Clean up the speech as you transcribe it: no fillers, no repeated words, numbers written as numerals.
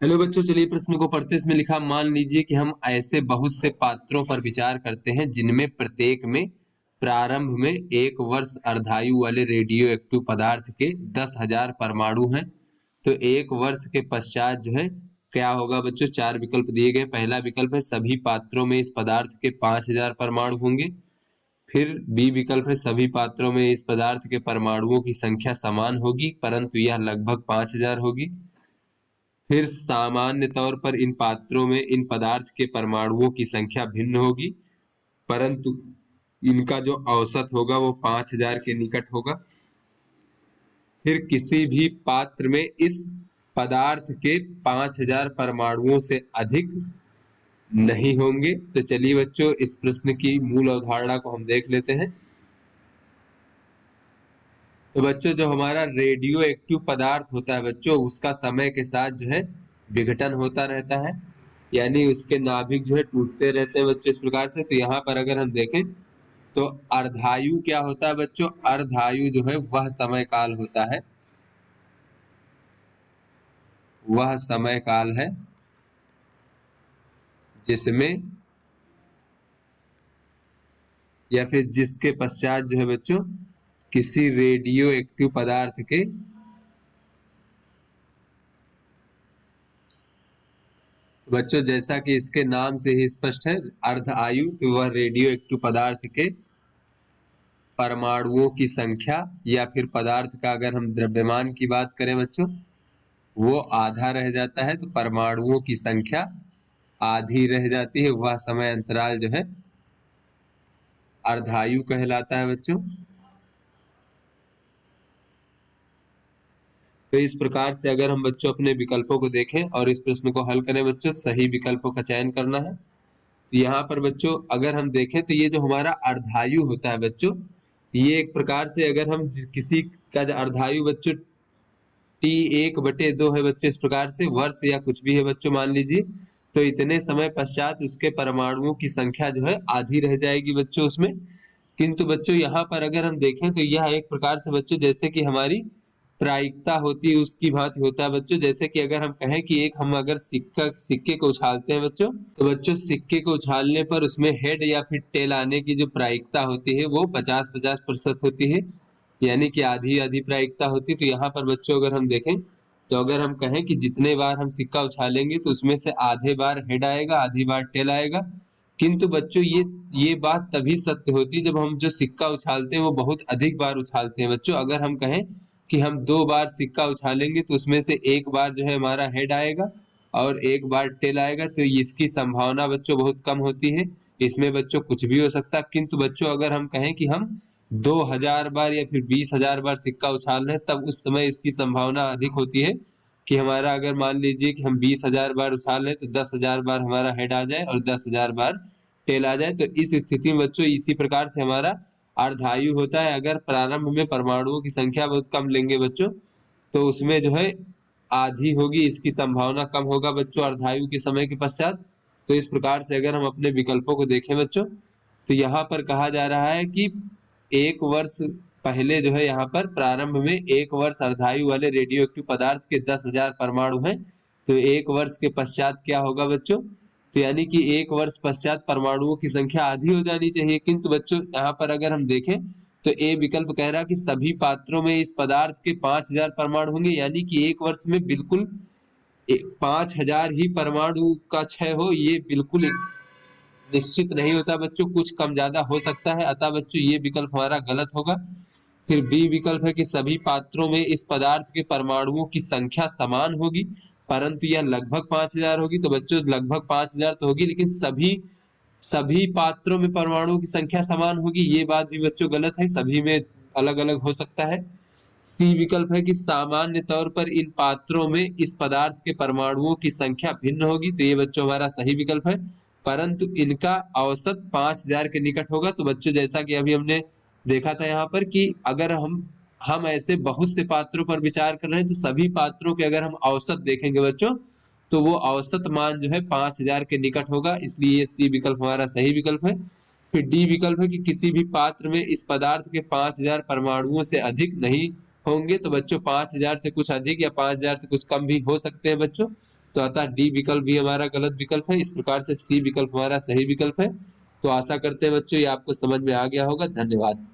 Hello बच्चों, चलिए प्रश्न को पढ़ते। इसमें लिखा, मान लीजिए कि हम ऐसे बहुत से पात्रों पर विचार करते हैं जिनमें प्रत्येक में प्रारंभ में 1 वर्ष अर्धायु वाले रेडियो एक्टिव पदार्थ के 10,000 परमाणु हैं। तो 1 वर्ष के पश्चात जो है क्या होगा बच्चों? 4 विकल्प दिए गए। पहला विकल्प है सभी पात्रों में इस पदार्थ के 5,000 परमाणु होंगे। फिर बी विकल्प है सभी पात्रों में इस पदार्थ के परमाणुओं की संख्या समान होगी परंतु यह लगभग 5,000 होगी। फिर सामान्य तौर पर इन पात्रों में इन पदार्थ के परमाणुओं की संख्या भिन्न होगी परंतु इनका जो औसत होगा वो 5,000 के निकट होगा। फिर किसी भी पात्र में इस पदार्थ के 5,000 परमाणुओं से अधिक नहीं होंगे। तो चलिए बच्चों, इस प्रश्न की मूल अवधारणा को हम देख लेते हैं। तो बच्चों, जो हमारा रेडियो एक्टिव पदार्थ होता है बच्चों, उसका समय के साथ जो है विघटन होता रहता है, यानी उसके नाभिक जो है टूटते रहते हैं बच्चों, इस प्रकार से। तो यहाँ पर अगर हम देखें तो अर्धायु क्या होता है बच्चों? अर्धायु जो है वह समय काल होता है, वह समय काल है जिसमें या फिर जिसके पश्चात जो है बच्चों किसी रेडियो एक्टिव पदार्थ के बच्चों, जैसा कि इसके नाम से ही स्पष्ट है, अर्ध आयु, तो वह रेडियो एक्टिव पदार्थ के परमाणुओं की संख्या या फिर पदार्थ का अगर हम द्रव्यमान की बात करें बच्चों, वो आधा रह जाता है। तो परमाणुओं की संख्या आधी रह जाती है, वह समय अंतराल जो है अर्धायु कहलाता है बच्चों। तो इस प्रकार से अगर हम बच्चों अपने विकल्पों को देखें और इस प्रश्न को हल करें बच्चों, सही विकल्पों का चयन करना है। तो यहाँ पर बच्चों अगर हम देखें तो ये जो हमारा अर्धायु होता है बच्चों, ये एक प्रकार से अगर हम किसी का जो अर्धायु बच्चों T1/2 है बच्चों, इस प्रकार से वर्ष या कुछ भी है बच्चों मान लीजिए, तो इतने समय पश्चात उसके परमाणुओं की संख्या जो है आधी रह जाएगी बच्चों उसमें। किंतु बच्चों यहाँ पर अगर हम देखें तो यह एक प्रकार से बच्चों जैसे कि हमारी प्रायिकता होती है उसकी भांति होता है बच्चों। जैसे कि अगर हम कहें कि एक हम अगर सिक्के को उछालते हैं बच्चों, तो बच्चों सिक्के को उछालने पर उसमें हेड या फिर टेल आने की जो प्रायिकता होती है वो 50-50% होती है, यानी कि आधी आधी प्रायिकता होती है। तो यहाँ पर बच्चों अगर हम देखें तो अगर हम कहें कि जितने बार हम सिक्का उछालेंगे तो उसमें से आधे बार हेड आएगा, आधी बार टेल आएगा। किंतु बच्चों ये बात तभी सत्य होती है जब हम जो सिक्का उछालते हैं वो बहुत अधिक बार उछालते हैं बच्चों। अगर हम कहें कि हम 2 बार सिक्का उछालेंगे तो उसमें से एक बार जो है हमारा हेड आएगा और एक बार टेल आएगा, तो इसकी संभावना बच्चों बहुत कम होती है। इसमें बच्चों कुछ भी हो सकता है। किंतु बच्चों अगर हम कहें कि हम 2,000 बार या फिर 20,000 बार सिक्का उछाल रहे हैं, तब उस समय इसकी संभावना अधिक होती है कि हमारा अगर मान लीजिए कि हम 20,000 बार उछाल रहे हैं तो 10,000 बार हमारा हेड आ जाए और 10,000 बार टेल आ जाए। तो इस स्थिति में बच्चों इसी प्रकार से हमारा अर्धायु होता है। अगर प्रारंभ में परमाणुओं की संख्या बहुत कम लेंगे बच्चों तो उसमें जो है आधी होगी, इसकी संभावना कम होगा बच्चों अर्धायु के समय के पश्चात। तो इस प्रकार से अगर हम अपने विकल्पों को देखें बच्चों, तो यहाँ पर कहा जा रहा है कि 1 वर्ष पहले जो है यहाँ पर प्रारंभ में 1 वर्ष अर्धायु वाले रेडियो एक्टिव पदार्थ के 10,000 परमाणु हैं। तो 1 वर्ष के पश्चात क्या होगा बच्चों? तो यानी कि 1 वर्ष पश्चात परमाणुओं की संख्या आधी हो जानी चाहिए। किंतु बच्चों यहाँ पर अगर हम देखें तो ए विकल्प कह रहा है कि सभी पात्रों में इस पदार्थ के 5,000 परमाणु होंगे, यानी कि 1 वर्ष में बिल्कुल 5,000 ही परमाणु का क्षय हो, ये बिल्कुल निश्चित नहीं होता बच्चों, कुछ कम ज्यादा हो सकता है। अतः बच्चों ये विकल्प हमारा गलत होगा। फिर बी विकल्प है कि सभी पात्रों में इस पदार्थ के परमाणुओं की संख्या समान होगी परंतु यह लगभग 5,000 होगी। तो बच्चों लगभग 5,000 तो होगी, लेकिन सभी सभी पात्रों में परमाणुओं की संख्या समान होगी, ये बात भी बच्चों गलत है, सभी में अलग अलग हो सकता है। सी विकल्प है कि सामान्य तौर पर इन पात्रों में इस पदार्थ के परमाणुओं की संख्या भिन्न होगी, तो ये बच्चों हमारा सही विकल्प है, परंतु इनका औसत 5,000 के निकट होगा। तो बच्चों जैसा कि अभी हमने देखा था यहाँ पर कि अगर हम ऐसे बहुत से पात्रों पर विचार कर रहे हैं तो सभी पात्रों के अगर हम औसत देखेंगे बच्चों तो वो औसत मान जो है 5,000 के निकट होगा, इसलिए ये सी विकल्प हमारा सही विकल्प है। फिर डी विकल्प है कि किसी भी पात्र में इस पदार्थ के 5,000 परमाणुओं से अधिक नहीं होंगे। तो बच्चों 5,000 से कुछ अधिक या 5,000 से कुछ कम भी हो सकते हैं बच्चों। तो अतः डी विकल्प भी हमारा गलत विकल्प है। इस प्रकार से सी विकल्प हमारा सही विकल्प है। तो आशा करते हैं बच्चों ये आपको समझ में आ गया होगा। धन्यवाद।